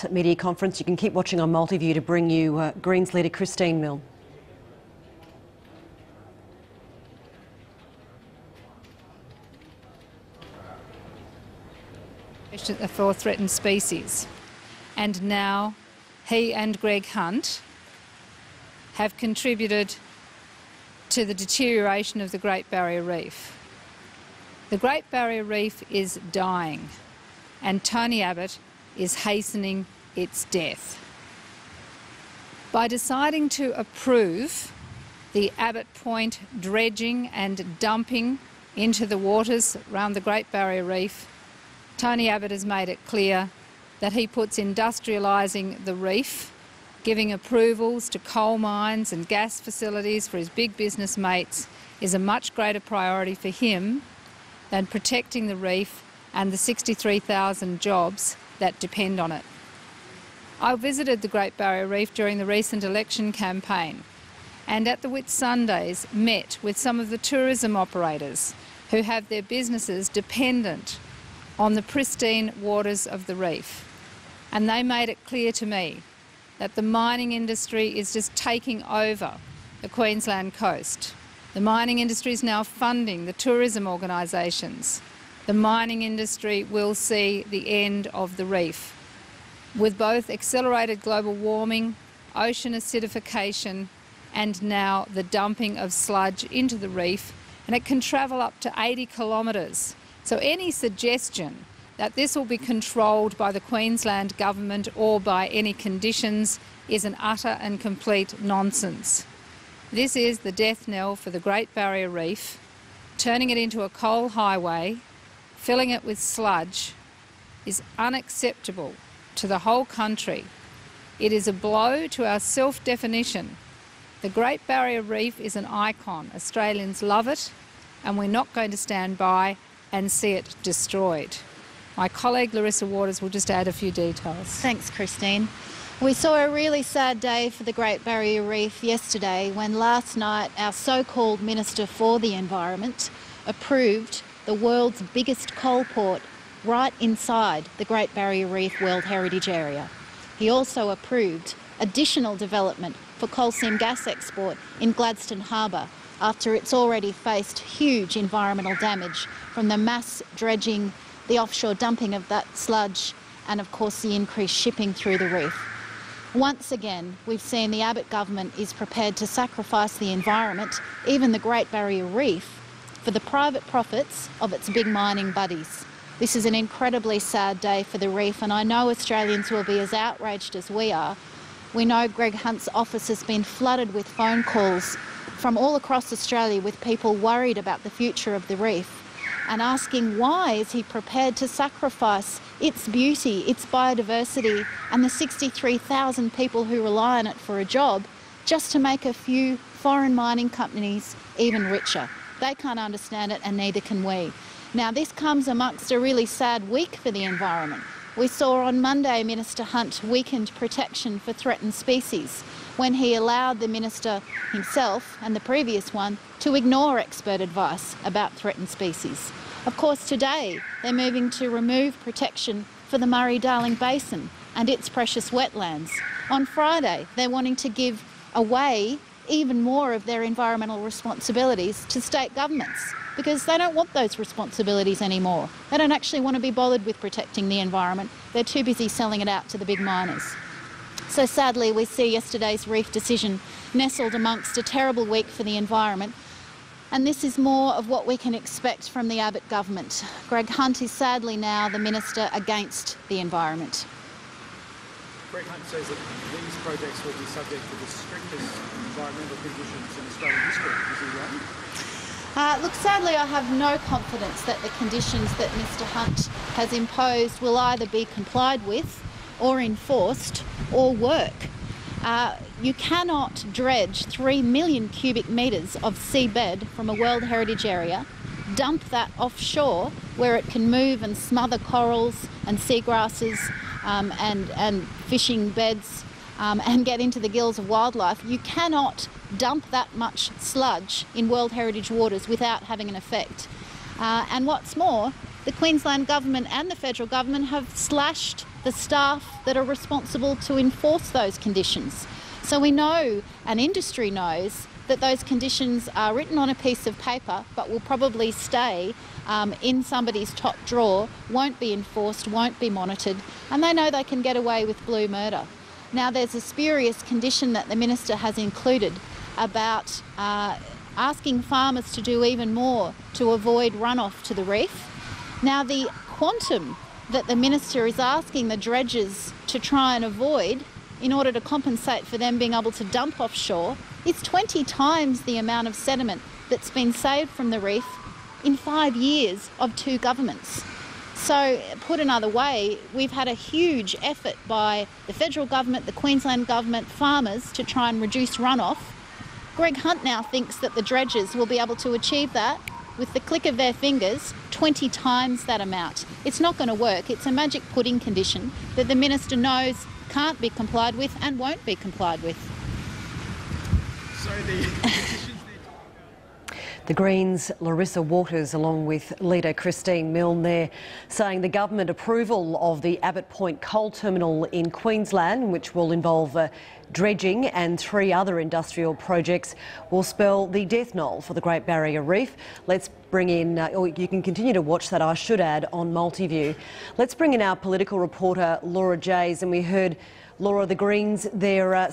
that media conference. You can keep watching on Multiview to bring you Greens leader Christine Milne. For threatened species, and now he and Greg Hunt have contributed to the deterioration of the Great Barrier Reef. The Great Barrier Reef is dying, and Tony Abbott is hastening its death. By deciding to approve the Abbot Point dredging and dumping into the waters around the Great Barrier Reef, Tony Abbott has made it clear that he puts industrialising the reef, giving approvals to coal mines and gas facilities for his big business mates, is a much greater priority for him than protecting the reef and the 63,000 jobs that depend on it. I visited the Great Barrier Reef during the recent election campaign, and at the Whitsundays met with some of the tourism operators who have their businesses dependent on the pristine waters of the reef. And they made it clear to me that the mining industry is just taking over the Queensland coast. The mining industry is now funding the tourism organisations. The mining industry will see the end of the reef. With both accelerated global warming, ocean acidification, and now the dumping of sludge into the reef, and it can travel up to 80 kilometres. So any suggestion that this will be controlled by the Queensland government or by any conditions is an utter and complete nonsense. This is the death knell for the Great Barrier Reef, turning it into a coal highway, filling it with sludge, is unacceptable to the whole country. It is a blow to our self-definition. The Great Barrier Reef is an icon. Australians love it, and we're not going to stand by and see it destroyed. My colleague Larissa Waters will just add a few details. Thanks, Christine. We saw a really sad day for the Great Barrier Reef yesterday when last night our so-called Minister for the Environment approved the world's biggest coal port right inside the Great Barrier Reef World Heritage Area. He also approved additional development for coal seam gas export in Gladstone Harbour after it's already faced huge environmental damage from the mass dredging, the offshore dumping of that sludge, and of course the increased shipping through the reef. Once again, we've seen the Abbott government is prepared to sacrifice the environment, even the Great Barrier Reef, for the private profits of its big mining buddies. This is an incredibly sad day for the reef, and I know Australians will be as outraged as we are. We know Greg Hunt's office has been flooded with phone calls from all across Australia with people worried about the future of the reef and asking why is he prepared to sacrifice its beauty, its biodiversity and the 63,000 people who rely on it for a job just to make a few foreign mining companies even richer. They can't understand it, and neither can we. Now, this comes amongst a really sad week for the environment. We saw on Monday Minister Hunt weakened protection for threatened species when he allowed the minister himself and the previous one to ignore expert advice about threatened species. Of course, today they're moving to remove protection for the Murray-Darling Basin and its precious wetlands. On Friday, they're wanting to give away even more of their environmental responsibilities to state governments because they don't want those responsibilities anymore. They don't actually want to be bothered with protecting the environment. They're too busy selling it out to the big miners. So sadly, we see yesterday's reef decision nestled amongst a terrible week for the environment, and this is more of what we can expect from the Abbott government. Greg Hunt is sadly now the minister against the environment. Greg Hunt says that these projects will be subject to the strictest environmental conditions in Australian history. Is he right? Look, sadly, I have no confidence that the conditions that Mr Hunt has imposed will either be complied with or enforced or work. You cannot dredge 3 million cubic metres of seabed from a World Heritage Area, dump that offshore where it can move and smother corals and seagrasses and fishing beds and get into the gills of wildlife. You cannot dump that much sludge in World Heritage waters without having an effect. And what's more, the Queensland government and the federal government have slashed the staff that are responsible to enforce those conditions. So we know, and industry knows, that those conditions are written on a piece of paper but will probably stay in somebody's top drawer, won't be enforced, won't be monitored, and they know they can get away with blue murder. Now there's a spurious condition that the Minister has included about asking farmers to do even more to avoid runoff to the reef. Now the quantum that the Minister is asking the dredgers to try and avoid in order to compensate for them being able to dump offshore is 20 times the amount of sediment that's been saved from the reef in 5 years of 2 governments. So, put another way, we've had a huge effort by the federal government, the Queensland government, farmers to try and reduce runoff. Greg Hunt now thinks that the dredgers will be able to achieve that with the click of their fingers, 20 times that amount. It's not going to work. It's a magic pudding condition that the Minister knows can't be complied with and won't be complied with. So The Greens' Larissa Waters, along with leader Christine Milne there, saying the government approval of the Abbot Point coal terminal in Queensland, which will involve dredging and 3 other industrial projects, will spell the death knell for the Great Barrier Reef. Let's bring in, or you can continue to watch that, I should add, on Multiview. Let's bring in our political reporter, Laura Jays, and we heard, Laura, the Greens, they're